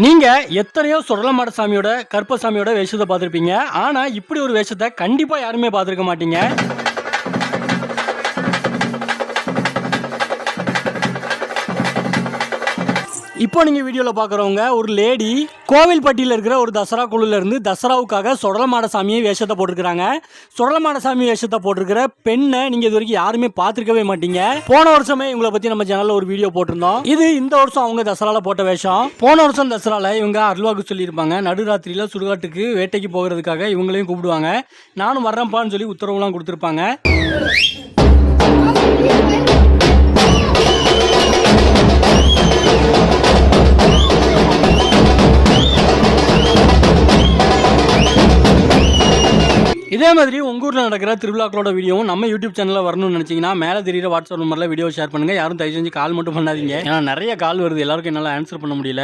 நீங்க எத்தனையோ சுடலமாட சாமியோட கருப்பசாமியோட வேஷத்தை பார்த்துருப்பீங்க. ஆனா இப்படி ஒரு வேஷத்தை கண்டிப்பா யாருமே பார்த்துருக்க மாட்டீங்க. இப்போ நீங்க வீடியோல பாக்குறவங்க ஒரு லேடி கோவில்பட்டியில இருக்கிற ஒரு தசரா குழுல இருந்து தசராவுக்காக சுடலமாட சாமியை வேஷத்தை போட்டிருக்காங்க. சுடலமாட சாமி வேஷத்தை போட்டிருக்கிற பெண்ணை நீங்க இது வரைக்கும் யாருமே பார்த்திருக்கவே மாட்டீங்க. போன வருஷமே இவங்களை பத்தி நம்ம சேனல்ல ஒரு வீடியோ போட்டிருந்தோம். இது இந்த வருஷம் அவங்க தசரால போட்ட வேஷம். போன வருஷம் தசரால இவங்க அருள்வாக்கு சொல்லியிருப்பாங்க. நடுராத்திரியில சுடுகாட்டுக்கு வேட்டைக்கு போகிறதுக்காக இவங்களையும் கூப்பிடுவாங்க. நானும் வர்றேன்ப்பான்னு சொல்லி உத்தரவுலாம் கொடுத்துருப்பாங்க. இதே மாதிரி உங்க ஊர்ல நடக்கிற திருவிழாக்களோட வீடியோவும் நம்ம யூடியூப் சேனல்ல வரணும்னு நினைச்சீங்கன்னா மேல தெரியுற வாட்ஸ்அப் நம்பர்ல வீடியோ ஷேர் பண்ணுங்க. யாரும் தயவு செஞ்சு கால் மட்டும் பண்ணாதீங்க. ஏன்னா நிறைய கால் வருது, எல்லாருக்கும் என்னால ஆன்சர் பண்ண முடியல.